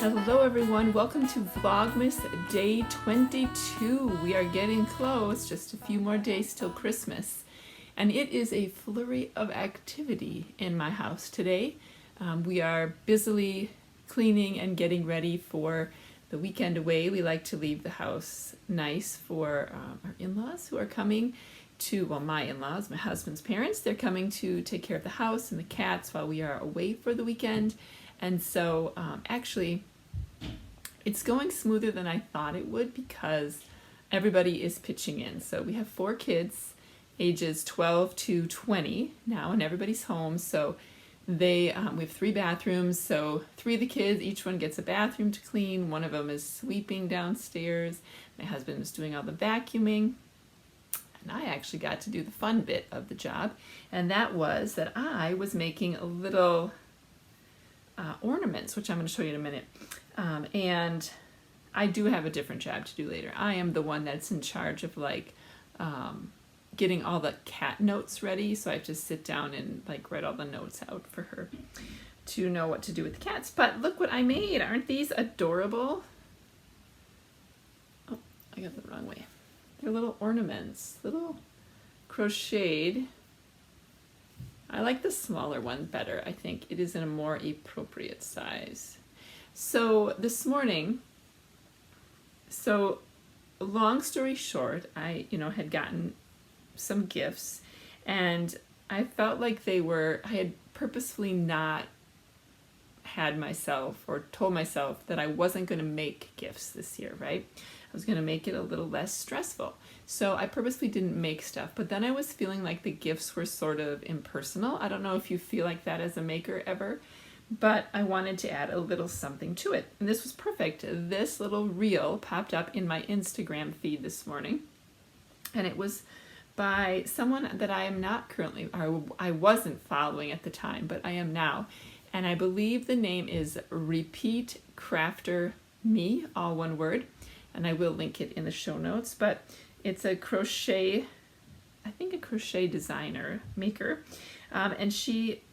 Hello everyone, welcome to Vlogmas Day 22. We are getting close, just a few more days till Christmas. And it is a flurry of activity in my house today. We are busily cleaning and getting ready for the weekend away. We like to leave the house nice for our in-laws who are coming to, well, my in-laws, my husband's parents. They're coming to take care of the house and the cats while we are away for the weekend. And so actually, it's going smoother than I thought it would because everybody is pitching in. So we have 4 kids, ages 12 to 20 now, and everybody's home. So we have 3 bathrooms. So 3 of the kids, each one gets a bathroom to clean. One of them is sweeping downstairs. My husband is doing all the vacuuming. And I actually got to do the fun bit of the job. And that was that I was making a little ornaments, which I'm going to show you in a minute. And I do have a different job to do later. I am the one that's in charge of getting all the cat notes ready. So I have to sit down and write all the notes out for her to know what to do with the cats. But look what I made. Aren't these adorable? Oh, I got the wrong way. They're little ornaments, little crocheted. I like the smaller one better. I think it is in a more appropriate size. So this morning, long story short, I had gotten some gifts and I felt like I had purposefully not had myself or told myself that I wasn't going to make gifts this year, right? I was going to make it a little less stressful. So I purposely didn't make stuff, but then I was feeling like the gifts were sort of impersonal. I don't know if you feel like that as a maker ever, but I wanted to add a little something to it. And this was perfect. This little reel popped up in my Instagram feed this morning, and it was by someone that I am not currently, or I wasn't following at the time, but I am now. And I believe the name is Repeat Crafter Me, all one word. And I will link it in the show notes, but it's a crochet designer, maker. And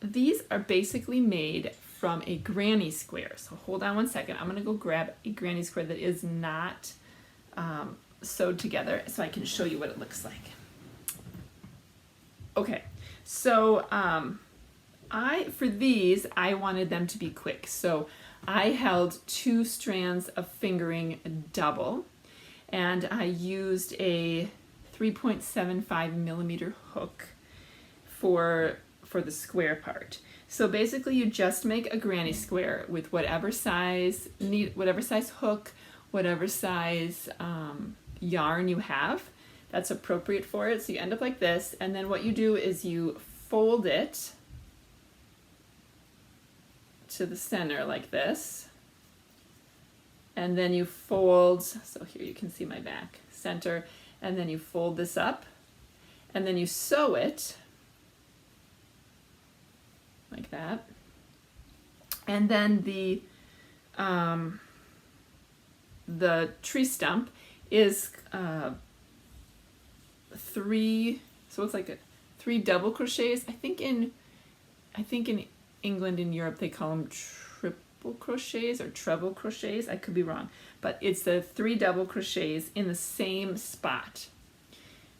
these are basically made from a granny square. So hold on one second. I'm gonna go grab a granny square that is not sewed together so I can show you what it looks like. Okay, so for these, I wanted them to be quick. So I held 2 strands of fingering double, and I used a 3.75 millimeter hook for the square part. So basically you just make a granny square with whatever size hook, whatever size yarn you have that's appropriate for it. So you end up like this, and then what you do is you fold it to the center like this, and then you fold, so here you can see my back, center, and then you fold this up, and then you sew it like that, and then the the tree stump is 3, so it's like 3 double crochets. I think in England and Europe they call them triple crochets or treble crochets. I could be wrong, but it's the 3 double crochets in the same spot,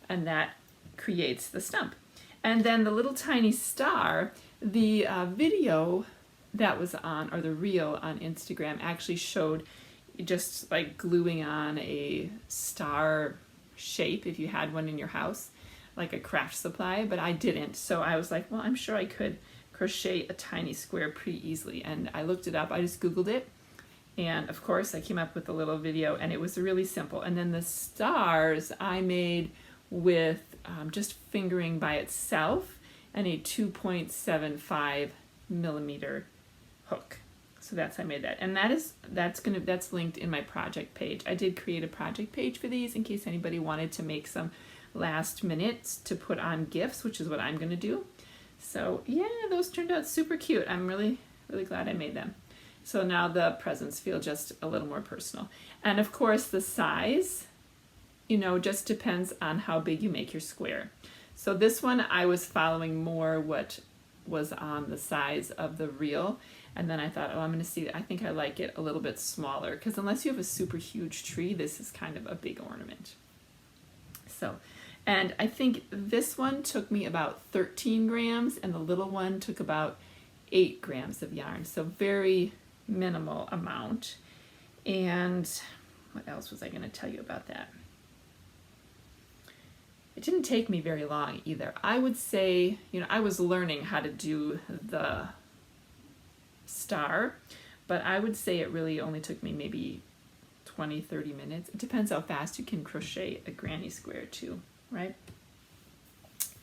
and that creates the stump. And then the little tiny star, the video that was on, or the reel on Instagram, actually showed just like gluing on a star shape if you had one in your house, like a craft supply, but I didn't. So I was like, well, I'm sure I could crochet a tiny square pretty easily. And I looked it up, I just Googled it. And of course I came up with a little video, and it was really simple. And then the stars I made with just fingering by itself and a 2.75 millimeter hook. So that's how I made that, and that's linked in my project page. I did create a project page for these in case anybody wanted to make some last minutes to put on gifts, which is what I'm going to do. So yeah, those turned out super cute. I'm really glad I made them. So now the presents feel just a little more personal. And of course the size, just depends on how big you make your square. So this one I was following more what was on the size of the reel, and then I thought, oh, I'm going to see, I think I like it a little bit smaller, because unless you have a super huge tree, this is kind of a big ornament. So, and I think this one took me about 13 grams, and the little one took about 8 grams of yarn, so very minimal amount. And what else was I going to tell you about that? It didn't take me very long either. I would say, I was learning how to do the star, but I would say it really only took me maybe 20-30 minutes. It depends how fast you can crochet a granny square too, right?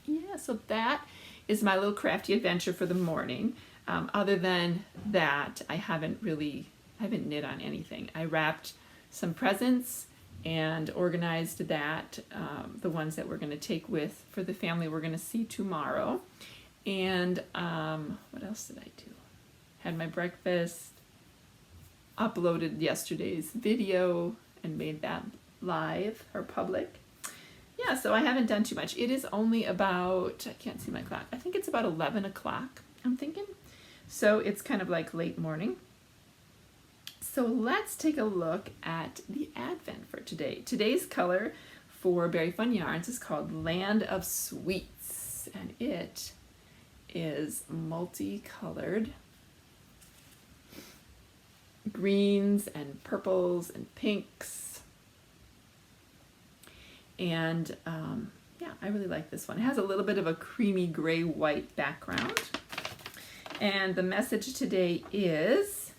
Yeah, so that is my little crafty adventure for the morning. Other than that, I haven't knit on anything. I wrapped some presents and organized that, the ones that we're going to take for the family we're going to see tomorrow. And what else did I do? Had my breakfast, uploaded yesterday's video and made that live or public. Yeah, so I haven't done too much. It is only about, I can't see my clock, I think it's about 11 o'clock, I'm thinking. So it's kind of like late morning. So let's take a look at the Advent for today. Today's color for Berry Fun Yarns is called Land of Sweets, and it is multicolored greens and purples and pinks. And yeah, I really like this one. It has a little bit of a creamy gray-white background. And the message today is,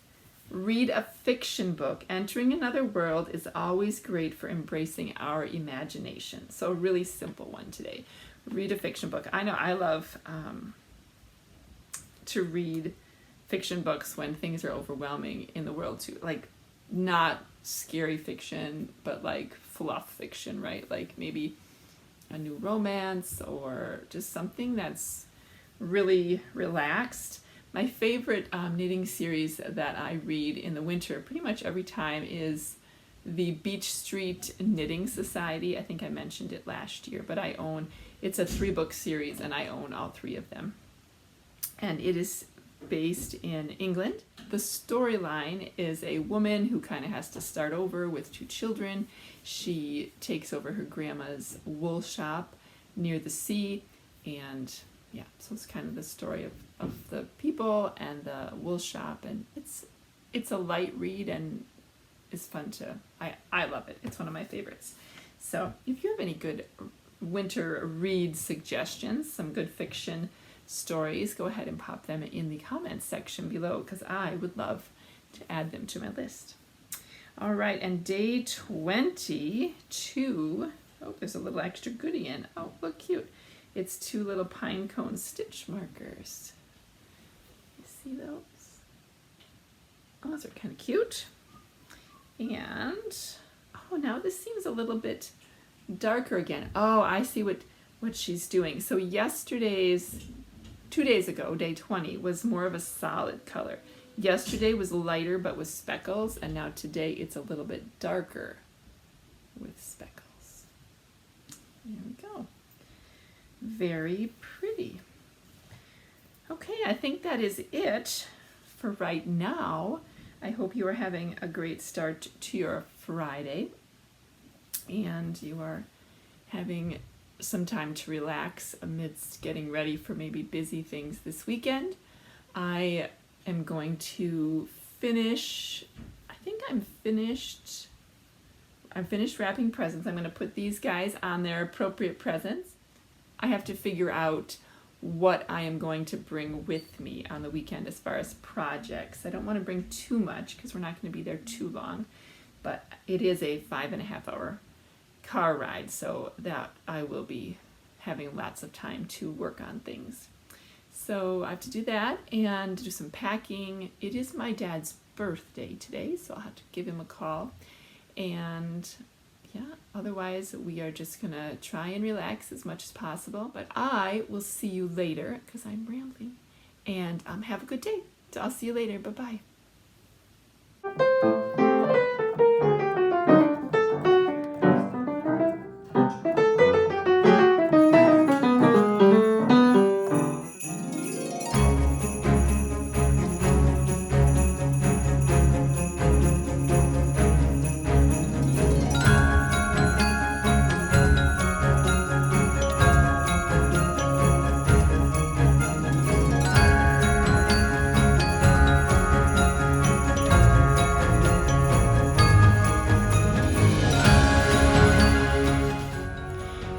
read a fiction book. Entering another world is always great for embracing our imagination. So a really simple one today. Read a fiction book. I know I love to read fiction books when things are overwhelming in the world too. Like not scary fiction, but like fluff fiction, right? Like maybe a new romance or just something that's really relaxed. My favorite knitting series that I read in the winter pretty much every time is the Beach Street Knitting Society. I think I mentioned it last year, but it's a 3-book series and I own all 3 of them. And it is based in England. The storyline is a woman who kind of has to start over with 2 children. She takes over her grandma's wool shop near the sea, and yeah, so it's kind of the story of the people and the wool shop, and it's a light read and it's fun to, I love it. It's one of my favorites. So if you have any good winter read suggestions, some good fiction stories, go ahead and pop them in the comments section below, because I would love to add them to my list. All right, and day 22, oh, there's a little extra goodie in. Oh, look cute. It's 2 little pine cone stitch markers. You see those? Oh, those are kind of cute. And, oh, now this seems a little bit darker again. Oh, I see what she's doing. So 2 days ago, day 20, was more of a solid color. Yesterday was lighter but with speckles, and now today it's a little bit darker with speckles. There we go. Very pretty. Okay, I think that is it for right now. I hope you are having a great start to your Friday and you are having some time to relax amidst getting ready for maybe busy things this weekend. I am going to finish, I think I'm finished wrapping presents. I'm going to put these guys on their appropriate presents. I have to figure out what I am going to bring with me on the weekend as far as projects. I don't want to bring too much because we're not going to be there too long, but it is a 5.5 hour car ride, so that I will be having lots of time to work on things. So I have to do that and do some packing. It is my dad's birthday today, so I'll have to give him a call. And yeah, otherwise we are just gonna try and relax as much as possible. But I will see you later because I'm rambling. And have a good day. So I'll see you later. Bye-bye.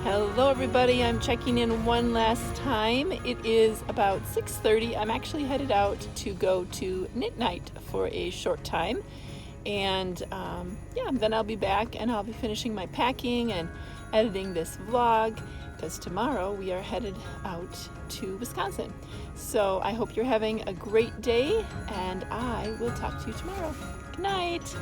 Hello everybody, I'm checking in one last time. It is about 6:30. I'm actually headed out to go to knit night for a short time. And yeah, then I'll be back and I'll be finishing my packing and editing this vlog because tomorrow we are headed out to Wisconsin. So I hope you're having a great day and I will talk to you tomorrow. Good night.